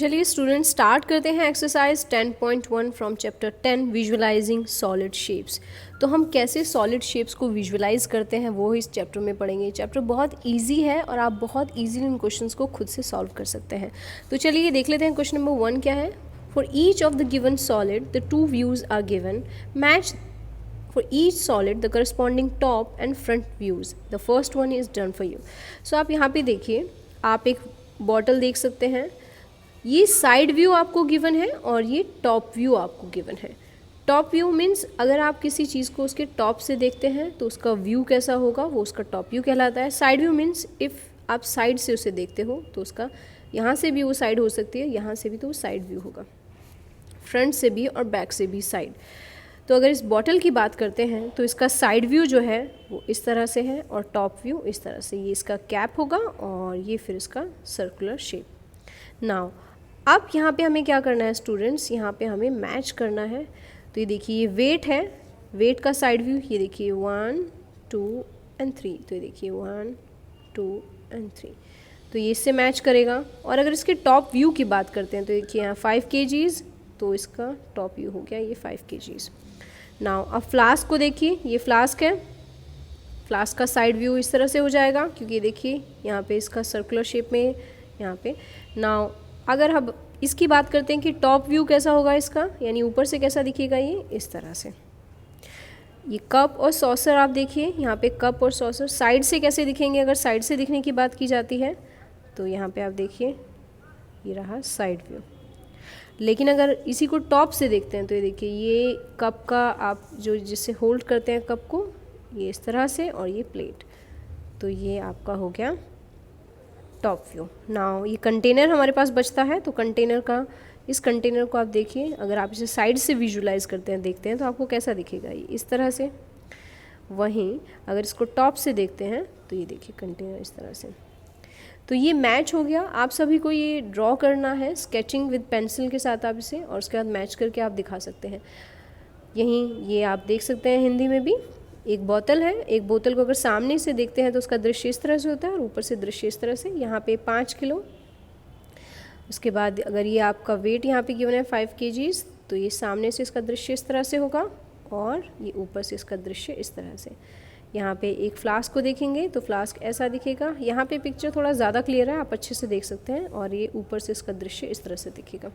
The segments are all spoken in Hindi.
चलिए स्टूडेंट स्टार्ट करते हैं exercise 10.1 from chapter 10 visualising solid shapes. तो हम कैसे सॉलिड शेप्स को विजुअलाइज करते हैं वो इस चैप्टर में पढ़ेंगे। चैप्टर बहुत इजी है और आप बहुत इजीली इन क्वेश्चंस को खुद से सॉल्व कर सकते हैं। तो चलिए देख लेते हैं क्वेश्चन नंबर 1 क्या है। For each of the given solid the two views are given, match for each solid the corresponding top and front views. The first one is done for you. So आप यहाँ पे देखिए, आप एक बॉटल देख सकते हैं। ये साइड व्यू आपको गिवन है और ये टॉप व्यू आपको गिवन है। टॉप व्यू मीन्स अगर आप किसी चीज़ को उसके टॉप से देखते हैं तो उसका व्यू कैसा होगा, वो उसका टॉप व्यू कहलाता है। साइड व्यू मीन्स इफ़ आप साइड से उसे देखते हो तो उसका यहाँ से भी वो साइड हो सकती है, यहाँ से भी तो वो साइड व्यू होगा, फ्रंट से भी और बैक से भी साइड। तो अगर इस बॉटल की बात करते हैं तो इसका साइड व्यू जो है वो इस तरह से है और टॉप व्यू इस तरह से। ये इसका कैप होगा और ये फिर इसका सर्कुलर शेप। नाउ अब यहाँ पे हमें क्या करना है स्टूडेंट्स, यहाँ पे हमें मैच करना है। तो ये देखिए ये वेट है, वेट का साइड व्यू ये देखिए 1 2 एंड 3। तो ये देखिए 1 2 एंड 3, तो ये इससे मैच करेगा। और अगर इसके टॉप व्यू की बात करते हैं तो देखिए यहाँ 5 kgs, तो इसका टॉप व्यू हो गया ये 5 kgs। नाउ अब फ्लास्क को देखिए, ये फ्लास्क है, फ्लास्क का साइड व्यू इस तरह से हो जाएगा क्योंकि देखिए यहाँ पे इसका सर्कुलर शेप में यहाँ पे। नाउ अगर हम इसकी बात करते हैं कि टॉप व्यू कैसा होगा इसका, यानी ऊपर से कैसा दिखेगा, ये इस तरह से। ये कप और सॉसर आप देखिए, यहाँ पे कप और सॉसर साइड से कैसे दिखेंगे। अगर साइड से दिखने की बात की जाती है तो यहाँ पे आप देखिए ये रहा साइड व्यू। लेकिन अगर इसी को टॉप से देखते हैं तो ये देखिए ये कप का आप जो जिससे होल्ड करते हैं कप को, ये इस तरह से, और ये प्लेट, तो ये आपका हो गया टॉप व्यू। नाउ ये कंटेनर हमारे पास बचता है, तो कंटेनर का, इस कंटेनर को आप देखिए, अगर आप इसे साइड से विजुलाइज करते हैं देखते हैं तो आपको कैसा दिखेगा, ये इस तरह से। वहीं अगर इसको टॉप से देखते हैं तो ये देखिए कंटेनर इस तरह से। तो ये मैच हो गया। आप सभी को ये ड्रॉ करना है स्केचिंग विद पेंसिल के साथ आप इसे, और उसके बाद मैच करके आप दिखा सकते हैं। यहीं ये आप देख सकते हैं हिंदी में भी एक बोतल है। एक बोतल को अगर सामने से देखते हैं तो उसका दृश्य इस तरह से होता है और ऊपर से दृश्य इस तरह से। यहाँ पे 5 किलो। उसके बाद अगर ये आपका वेट यहाँ पे गिवन है 5 kgs, तो ये सामने से इसका दृश्य इस तरह से होगा और ये ऊपर से इसका दृश्य इस तरह से। यहाँ पे एक फ्लास्क को देखेंगे तो फ्लास्क ऐसा दिखेगा। यहाँ पे पिक्चर थोड़ा ज़्यादा क्लियर है, आप अच्छे से देख सकते हैं, और ये ऊपर से इसका दृश्य इस तरह से दिखेगा।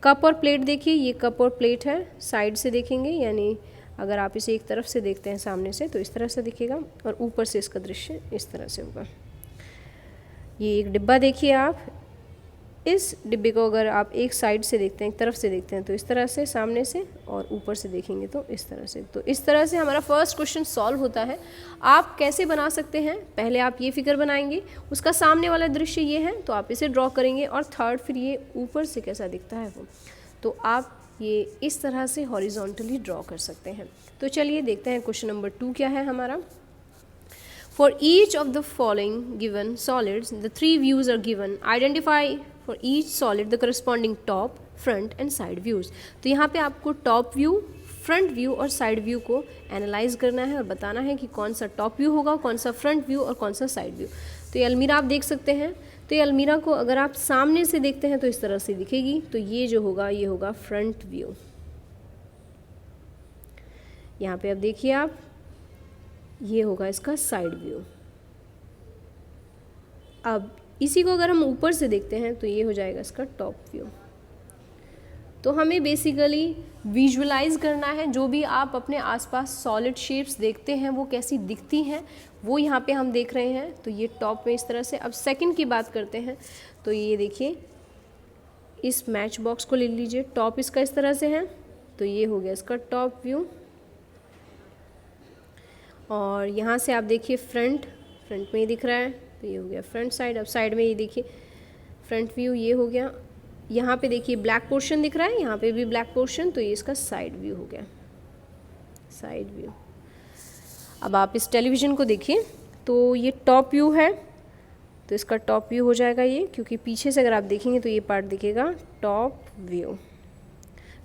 कप और प्लेट देखिए, ये कप और प्लेट है, साइड से देखेंगे, यानी अगर आप इसे एक तरफ से देखते हैं सामने से तो इस तरह से दिखेगा, और ऊपर से इसका दृश्य इस तरह से होगा। ये एक डिब्बा देखिए आप, इस डिब्बे को अगर आप एक साइड से देखते हैं, एक तरफ से देखते हैं तो इस तरह से सामने से, और ऊपर से देखेंगे तो इस तरह से। तो इस तरह से हमारा फर्स्ट क्वेश्चन सॉल्व होता है। आप कैसे बना सकते हैं, पहले आप ये फिगर बनाएंगे, उसका सामने वाला दृश्य ये है तो आप इसे ड्रॉ करेंगे, और थर्ड फिर ये ऊपर से कैसा दिखता है वो, तो आप ये इस तरह से हॉरिजॉन्टली ड्रॉ कर सकते हैं। तो चलिए देखते हैं क्वेश्चन नंबर 2 क्या है हमारा। For each of the following given solids, the 3 views are given. Identify for each solid the corresponding top, front and side views. तो यहाँ पे आपको टॉप व्यू, फ्रंट व्यू और साइड व्यू को एनालाइज करना है और बताना है कि कौन सा टॉप व्यू होगा, कौन सा फ्रंट व्यू और कौन सा साइड व्यू। तो ये अलमीरा आप देख सकते हैं। तो ये अलमीरा को अगर आप सामने से देखते हैं तो इस तरह से दिखेगी। तो ये जो होगा ये होगा फ्रंट व्यू। यहाँ पे अब देखिए आप, ये होगा इसका साइड व्यू। अब इसी को अगर हम ऊपर से देखते हैं तो ये हो जाएगा इसका टॉप व्यू। तो हमें बेसिकली विजुअलाइज करना है जो भी आप अपने आसपास सॉलिड शेप्स देखते हैं वो कैसी दिखती हैं, वो यहाँ पे हम देख रहे हैं। तो ये टॉप में इस तरह से। अब सेकंड की बात करते हैं तो ये देखिए, इस मैच बॉक्स को ले लीजिए, टॉप इसका इस तरह से है, तो ये हो गया इसका टॉप व्यू। और यहाँ से आप देखिए फ्रंट में ही दिख रहा है, तो ये हो गया फ्रंट साइड। अब साइड में ये देखिए फ्रंट व्यू, ये हो गया। यहाँ पे देखिए ब्लैक पोर्शन दिख रहा है, यहाँ पे भी ब्लैक पोर्शन, तो ये इसका साइड व्यू हो गया, साइड व्यू। अब आप इस टेलीविज़न को देखिए, तो ये टॉप व्यू है, तो इसका टॉप व्यू हो जाएगा ये, क्योंकि पीछे से अगर आप देखेंगे तो ये पार्ट दिखेगा टॉप व्यू।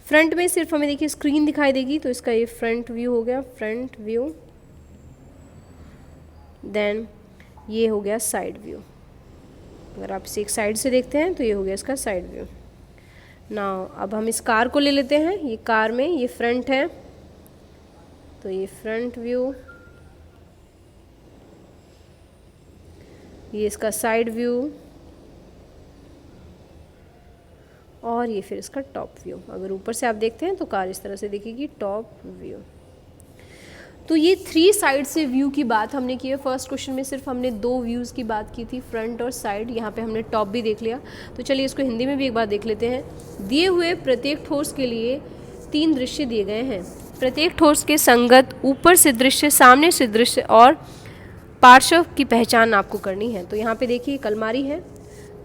फ्रंट में सिर्फ हमें देखिए स्क्रीन दिखाई देगी, तो इसका ये फ्रंट व्यू हो गया, फ्रंट व्यू। देन ये हो गया साइड व्यू। अगर आप इसे एक साइड से देखते हैं तो ये हो गया इसका साइड व्यू। नाउ अब हम इस कार को ले लेते हैं। ये कार में ये फ्रंट है, तो ये फ्रंट व्यू, ये इसका साइड व्यू, और ये फिर इसका टॉप व्यू। अगर ऊपर से आप देखते हैं तो कार इस तरह से दिखेगी, टॉप व्यू। तो ये 3 साइड से व्यू की बात हमने की है। फर्स्ट क्वेश्चन में सिर्फ हमने 2 व्यूज़ की बात की थी, फ्रंट और साइड। यहाँ पे हमने टॉप भी देख लिया। तो चलिए इसको हिंदी में भी एक बार देख लेते हैं। दिए हुए प्रत्येक ठोस के लिए 3 दृश्य दिए गए हैं। प्रत्येक ठोस के संगत ऊपर से दृश्य, सामने से दृश्य और पार्श्व की पहचान आपको करनी है। तो यहाँ पे देखिए एक अलमारी है,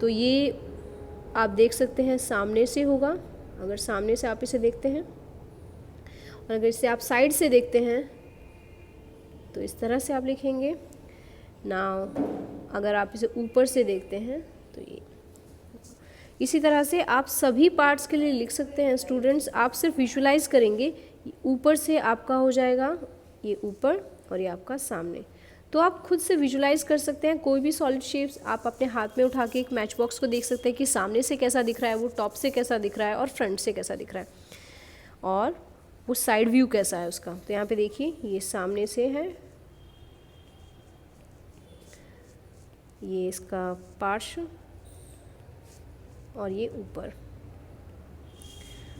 तो ये आप देख सकते हैं सामने से होगा, अगर सामने से आप इसे देखते हैं, और अगर इसे आप साइड से देखते हैं तो इस तरह से आप लिखेंगे। नाउ अगर आप इसे ऊपर से देखते हैं तो ये, इसी तरह से आप सभी पार्ट्स के लिए लिख सकते हैं। स्टूडेंट्स, आप सिर्फ विजुलाइज करेंगे, ऊपर से आपका हो जाएगा ये ऊपर और ये आपका सामने। तो आप खुद से विजुलाइज कर सकते हैं कोई भी सॉलिड शेप्स। आप अपने हाथ में उठा के एक मैच बॉक्स को देख सकते हैं कि सामने से कैसा दिख रहा है, वो टॉप से कैसा दिख रहा है, और फ्रंट से कैसा दिख रहा है, और वो साइड व्यू कैसा है उसका। तो यहाँ पे देखिए ये सामने से है, ये इसका पार्श्व, और ये ऊपर।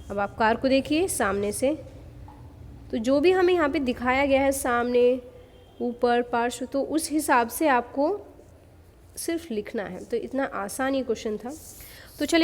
अब आप कार को देखिए सामने से, तो जो भी हमें यहाँ पे दिखाया गया है, सामने, ऊपर, पार्श्व, तो उस हिसाब से आपको सिर्फ लिखना है। तो इतना आसान ये क्वेश्चन था। तो चलिए